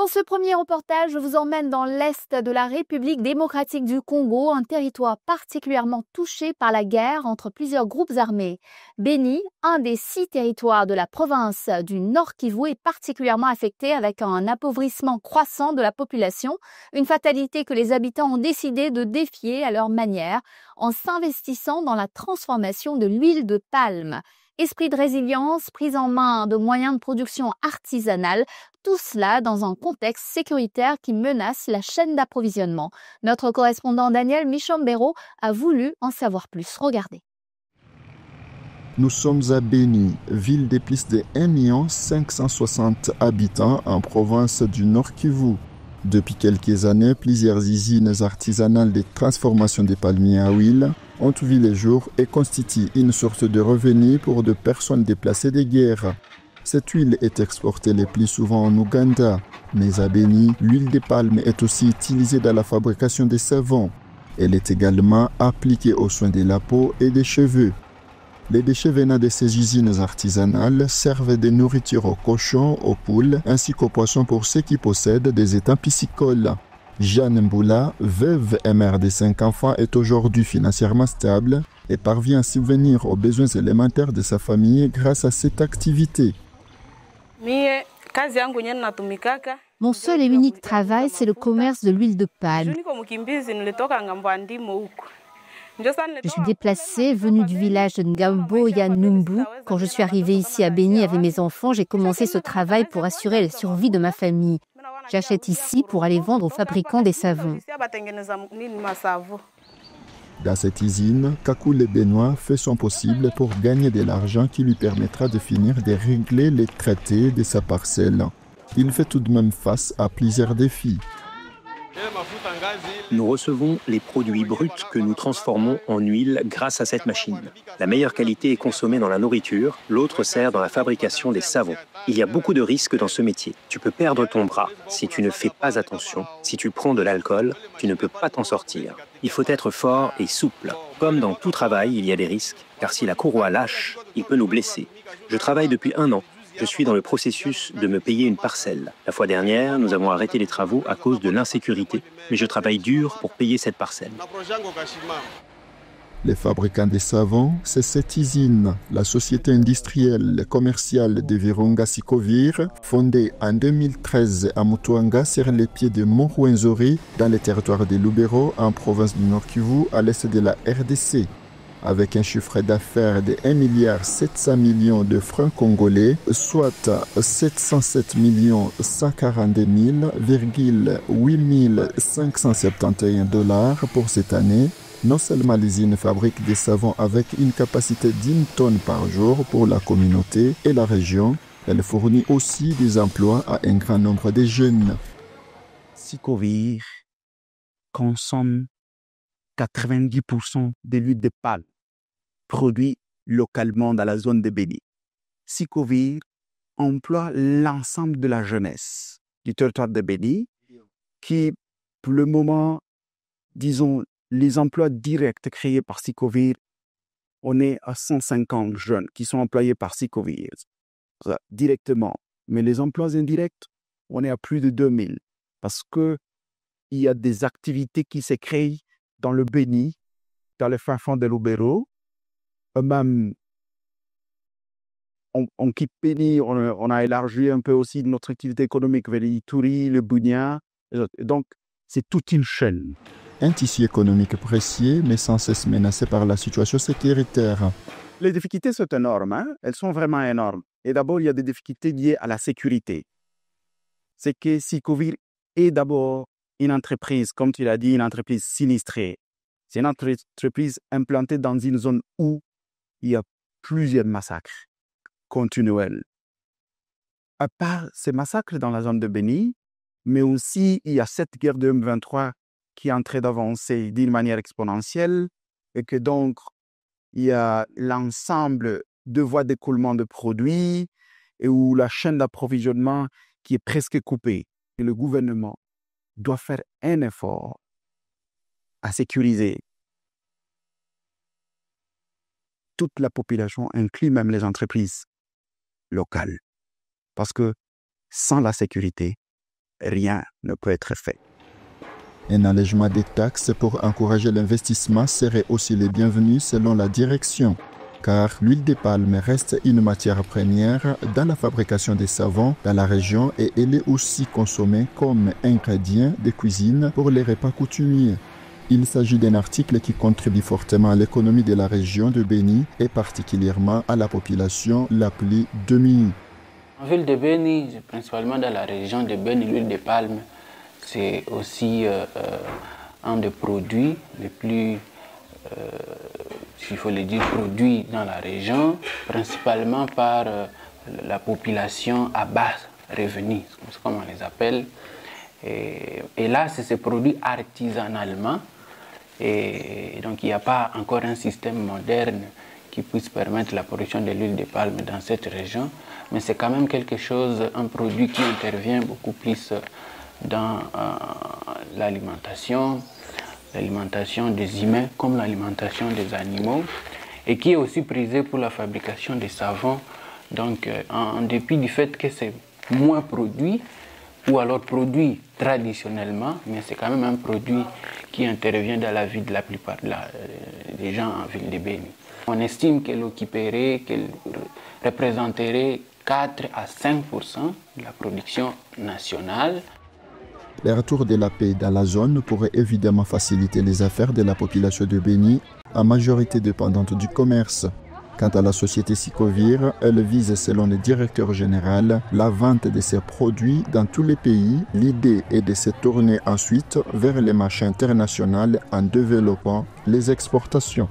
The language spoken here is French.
Dans ce premier reportage, je vous emmène dans l'est de la République démocratique du Congo, un territoire particulièrement touché par la guerre entre plusieurs groupes armés. Beni, un des 6 territoires de la province du Nord Kivu, est particulièrement affecté avec un appauvrissement croissant de la population, une fatalité que les habitants ont décidé de défier à leur manière en s'investissant dans la transformation de l'huile de palme. Esprit de résilience, prise en main de moyens de production artisanale, tout cela dans un contexte sécuritaire qui menace la chaîne d'approvisionnement. Notre correspondant Daniel Michombero a voulu en savoir plus. Regardez. Nous sommes à Beni, ville de plus de 1 560 000 habitants en province du Nord Kivu. Depuis quelques années, plusieurs usines artisanales de transformation des palmiers à huile ont vu le jour et constituent une source de revenus pour des personnes déplacées de guerre. Cette huile est exportée le plus souvent en Ouganda, mais à Beni, l'huile de palme est aussi utilisée dans la fabrication des savons. Elle est également appliquée aux soins de la peau et des cheveux. Les déchets venant de ces usines artisanales servent de nourriture aux cochons, aux poules, ainsi qu'aux poissons pour ceux qui possèdent des étangs piscicoles. Jeanne Mboula, veuve et mère de 5 enfants, est aujourd'hui financièrement stable et parvient à subvenir aux besoins élémentaires de sa famille grâce à cette activité. Mon seul et unique travail, c'est le commerce de l'huile de palme. Je suis déplacée, venue du village de Ngambo Yanumbu. Quand je suis arrivée ici à Beni avec mes enfants, j'ai commencé ce travail pour assurer la survie de ma famille. J'achète ici pour aller vendre aux fabricants des savons. Dans cette usine, Kakule Benoît fait son possible pour gagner de l'argent qui lui permettra de finir de régler les traités de sa parcelle. Il fait tout de même face à plusieurs défis. Nous recevons les produits bruts que nous transformons en huile grâce à cette machine. La meilleure qualité est consommée dans la nourriture, l'autre sert dans la fabrication des savons. Il y a beaucoup de risques dans ce métier. Tu peux perdre ton bras si tu ne fais pas attention. Si tu prends de l'alcool, tu ne peux pas t'en sortir. Il faut être fort et souple. Comme dans tout travail, il y a des risques, car si la courroie lâche, il peut nous blesser. Je travaille depuis 1 an. Je suis dans le processus de me payer une parcelle. La fois dernière, nous avons arrêté les travaux à cause de l'insécurité, mais je travaille dur pour payer cette parcelle. Les fabricants de savons, c'est cette usine, la société industrielle et commerciale de Virunga Sikovir, fondée en 2013 à Mutuanga sur les pieds de Mont-Rwenzori, dans le territoire de Lubero, en province du Nord Kivu, à l'est de la RDC. Avec un chiffre d'affaires de 1,7 milliard de francs congolais, soit 707 142 8 571 $ pour cette année. Non seulement l'usine fabrique des savons avec une capacité d'1 tonne par jour pour la communauté et la région, elle fournit aussi des emplois à un grand nombre de jeunes. Sikovir consomme 90% de l'huile de palme produite localement dans la zone de Beni. Sikovir emploie l'ensemble de la jeunesse du territoire de Beni qui, pour le moment, disons, les emplois directs créés par Sikovir, on est à 150 jeunes qui sont employés par Sikovir directement. Mais les emplois indirects, on est à plus de 2000 parce qu'il y a des activités qui se créent dans le Beni, dans le fin fond de Lubero. Même, on quitte Beni, on a élargi un peu aussi notre activité économique vers l'Ituri, le Bunia. Donc, c'est toute une chaîne. Un tissu économique précieux, mais sans cesse menacé par la situation sécuritaire. Les difficultés sont énormes, elles sont vraiment énormes. Et d'abord, il y a des difficultés liées à la sécurité. C'est que Sikovir est d'abord une entreprise, comme tu l'as dit, une entreprise sinistrée. C'est une entreprise implantée dans une zone où il y a plusieurs massacres continuels. À part ces massacres dans la zone de Beni, mais aussi il y a cette guerre de M23 qui est en train d'avancer d'une manière exponentielle et que donc il y a l'ensemble de voies d'écoulement de produits et où la chaîne d'approvisionnement qui est presque coupée. Et le gouvernement doit faire un effort à sécuriser toute la population, inclut même les entreprises locales. Parce que sans la sécurité, rien ne peut être fait. Un allègement des taxes pour encourager l'investissement serait aussi le bienvenu selon la direction, car l'huile de palme reste une matière première dans la fabrication des savons dans la région et elle est aussi consommée comme ingrédient de cuisine pour les repas coutumiers. Il s'agit d'un article qui contribue fortement à l'économie de la région de Béni et particulièrement à la population la plus démunie. En ville de Béni, principalement dans la région de Béni, l'huile de palme, c'est aussi un des produits les plus, s'il faut le dire, produits dans la région, principalement par la population à bas revenus, comme on les appelle. Et là, c'est produit artisanalement. Et donc, il n'y a pas encore un système moderne qui puisse permettre la production de l'huile de palme dans cette région. Mais c'est quand même quelque chose, un produit qui intervient beaucoup plus dans l'alimentation des humains comme l'alimentation des animaux et qui est aussi prisé pour la fabrication des savons. Donc, en dépit du fait que c'est moins produit ou alors produit traditionnellement, mais c'est quand même un produit qui intervient dans la vie de la plupart des gens en ville de Béni. On estime qu'elle représenterait 4 à 5% de la production nationale. Le retour de la paix dans la zone pourrait évidemment faciliter les affaires de la population de Béni, en majorité dépendante du commerce. Quant à la société Sicovir, elle vise, selon le directeur général, la vente de ses produits dans tous les pays. L'idée est de se tourner ensuite vers les marchés internationaux en développant les exportations.